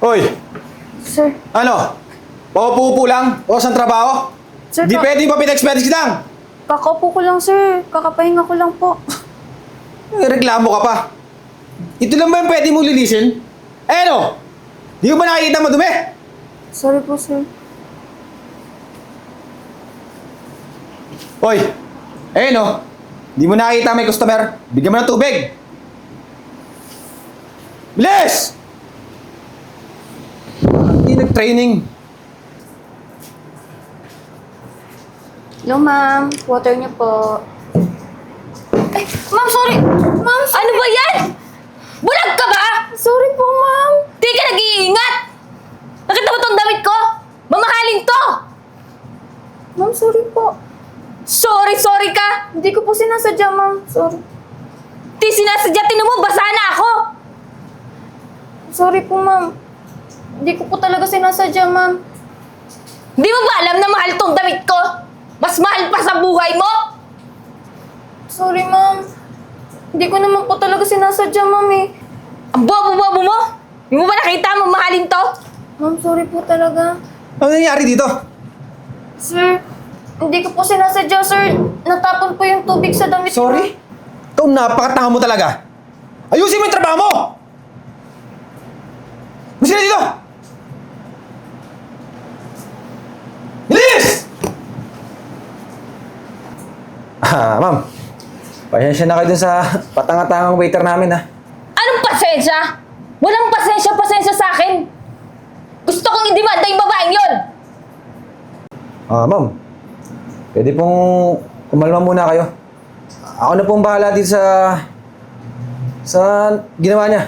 Hoy! Sir, Ano? Paupo-upo lang? O sa trabaho? Sir, Di pwede ba pinag-expense lang? kakaupo ko lang, sir. Kakapahinga ko lang po. Reklamo ka pa. Ito lang ba yung pwede mong lilisin? Eh ano? Di mo ba nakikita madumi? Sorry po, sir. Hoy! Eh no? Di mo nakikita may customer? Bigyan mo ng tubig! Bilis! Hindi nag-training. Hello, ma'am. Water niyo po. Ay, ma'am, sorry. Ma'am, Ano ba yan? Bulag ka ba? sorry po, ma'am. Di ka nag-iingat! Nakita mo tong damit ko? Mamahalin to! Ma'am, sorry po. Sorry ka! Hindi ko po sinasadya, ma'am. Sorry. Di sinasadya, tinan mo, basa na ako! Sorry po, ma'am. Hindi ko po talaga sinasadya, ma'am. Di mo ba alam na mahal tong damit ko? Mas mahal pa sa buhay mo? Sorry, ma'am. Hindi ko naman po talaga sinasadya, ma'am eh. Ang bobo-bobo mo? Di mo ba nakita mo mahalin to? Ma'am, sorry po talaga. Ano nangyari dito? Sir, hindi ko po sinasadya, sir. Natapon po yung tubig sa damit ko. Sorry? Ikaw napakatanga mo talaga. Ayusin mo yung trabaho mo! Gusto na dito! Bilis! Ma'am. Pasensya na kayo dun sa patanga-tangang waiter namin, ha? Anong pasensya? Walang pasensya sa akin! Gusto kong idemanda yung babaeng yon! Ma'am. Pwede pong kumalma muna kayo. Ako na pong bahala dito sa ginawa niya.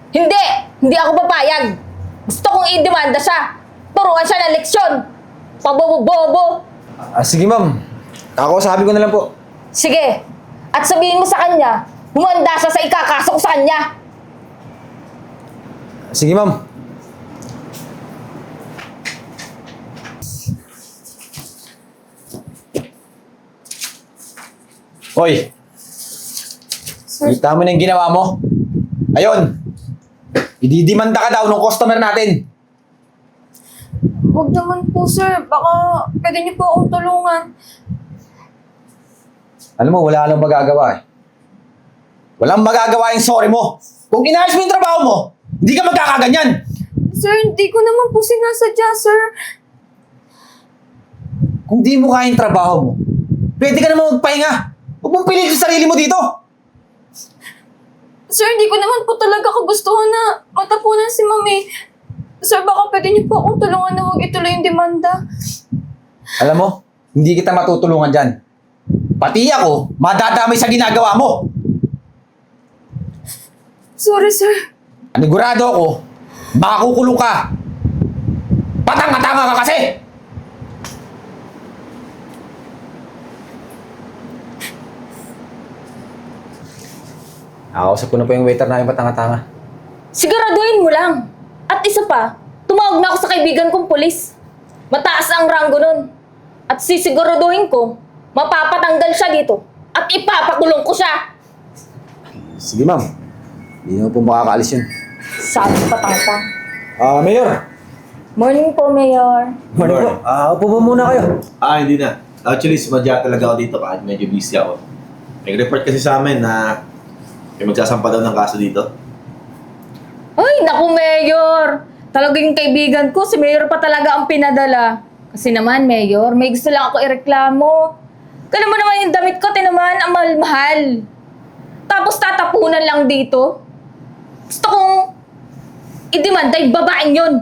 Hindi! Hindi ako papayag! Gusto kong idemanda siya! Turuan siya ng leksyon! Pabobo-bobo! Sige, ma'am. Ako, sabi ko na lang po. Sige! At sabihin mo sa kanya, humanda siya sa ikakaso ko sa kanya! Sige, ma'am. Hoy! Kita mo na yung ginawa mo? Ayun! Ididimanda ka daw ng customer natin. Huwag naman po, sir. Baka pwede niyo po akong tulungan. Alam mo, wala lang magagawa eh. Walang magagawa yung sorry mo. Kung inayos mo yung trabaho mo, hindi ka magkakaganyan. Sir, hindi ko naman po sinasadya, sir. Kung di mo kaya yung trabaho mo, pwede ka naman magpahinga. Huwag mong pilit yung sarili mo dito. Sir, hindi ko naman po talaga kagustuhan na matapunan si Mami. Sir, baka pwede niyo po akong tulungan na huwag ituloy yung demanda. Alam mo, hindi kita matutulungan dyan. Pati ako, madadamay sa ginagawa mo. Sorry, sir. Anigurado ako, makakukulong ka. Patanga-tanga ka kasi! Nakausap ko na po yung waiter namin patanga-tanga. Siguraduhin mo lang! At isa pa, tumawag na ako sa kaibigan kong pulis. Mataas ang ranggo nun. At sisiguraduhin ko, mapapatanggal siya dito. At ipapakulong ko siya. Sige ma'am, hindi naman po makakaalis yun. Sabi patangtang. Mayor! Morning po, Mayor. Morning po. Upo po muna kayo. Hindi na. Actually, sumadya talaga ako dito kahit medyo busy ako. Nag-report kasi sa amin na may magsasampa daw ng kaso dito. Ay, naku, Mayor. Talagang kaibigan ko, si Mayor pa talaga ang pinadala. Kasi naman, Mayor, may gusto lang ako ireklamo. Kala mo naman yung damit ko, tinaman, ang mahal-mahal. Tapos tatapunan lang dito. Gusto kong idemanda yung babaeng yun.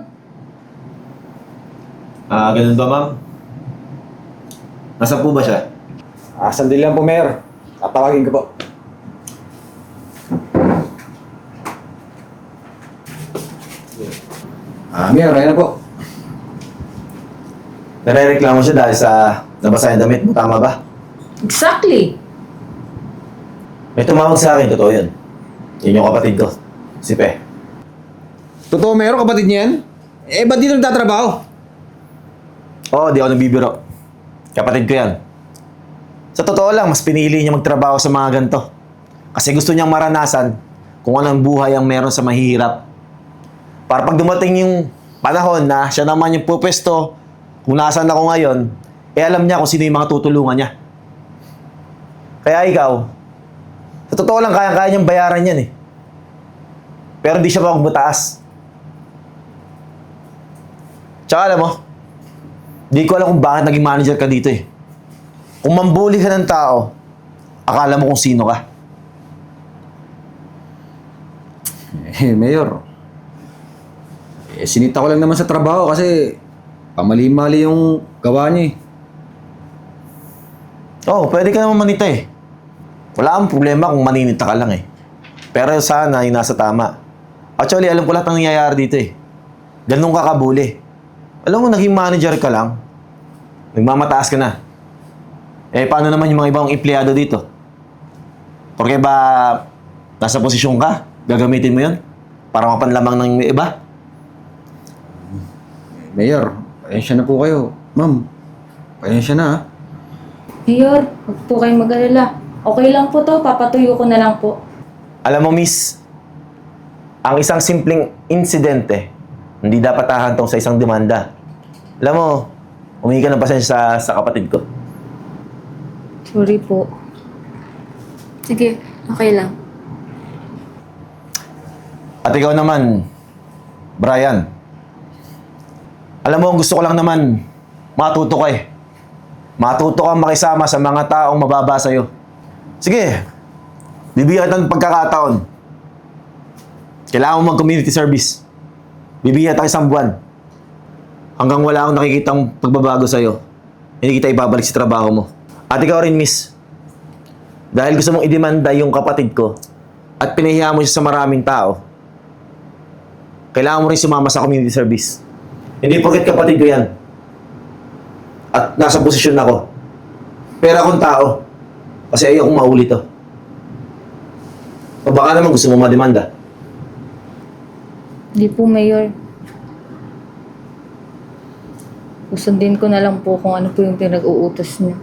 Ganun ba, ma'am? Nasaan po ba siya? Sandali lang po, Mayor. Tatawagin ko po. Mayor, ayun na po. Nare-reklamo siya dahil sa nabasa yung damit mo, tama ba? Exactly. May tumawag sa akin, totoo yun. Yun yung kapatid ko, si Pe. Totoo, Mayor, kapatid niya yan? Ba't dito nagtatrabaho? Oo, di ako nagbibiro. Kapatid ko yan. Sa totoo lang, mas pinili niya magtrabaho sa mga ganito. Kasi gusto niyang maranasan kung anong buhay ang meron sa mahihirap. Para pag dumating yung panahon na siya naman yung pupwesto, kung nasaan ako ngayon, eh alam niya kung sino yung mga tutulungan niya. Kaya ikaw, sa totoo lang, kaya-kaya niyang bayaran yan eh. Pero hindi siya mataas. Tsaka alam mo, di ko alam kung bakit naging manager ka dito eh. Kung mambuli ka ng tao, akala mo kung sino ka. Eh, Mayor. Sinita ko lang naman sa trabaho kasi pamali-mali yung gawa niya eh. Oo, pwede ka naman manita eh. Wala akong problema kung maninita ka lang eh. Pero sana yung nasa tama. Actually, alam ko lahat ng nangyayari dito eh. Ganun ka kabuli. Alam mo, naging manager ka lang. Nagmamataas ka na. Eh, paano naman yung mga ibang empleyado dito? Porque ba nasa posisyon ka? Gagamitin mo yun? Para mapanlamang ng iba? Mayor, pasensya na po kayo. Ma'am, pasensya na ha. Mayor, huwag po kayong mag-alala. Okay lang po to, papatuyo ko na lang po. Alam mo, miss, ang isang simpleng insidente, hindi dapat hahantong sa isang demanda. Alam mo, humingi ka ng pasensya sa kapatid ko. Sorry po. Sige, okay lang. At ikaw naman, Brian. Alam mo, gusto ko lang naman matuto ka eh. Matuto kang makisama sa mga taong mababa sa'yo. Sige, bibigyan kita ng pagkakataon. Kailangan mo mag-community service. Bibigyan kita isang buwan. Hanggang wala akong nakikitang pagbabago sa'yo, hindi kita ibabalik sa trabaho mo. At ikaw rin, miss. Dahil gusto mong idemanda yung kapatid ko at pinahiya mo siya sa maraming tao, kailangan mo rin sumama sa community service. Hindi porket kapatid ko yan. At nasa posisyon ako. Pero akong tao. Kasi ayokong mahuli to. O baka naman gusto mo mademanda. Hindi po, Mayor. Susundin ko na lang po kung ano po yung pinag-uutos niyo.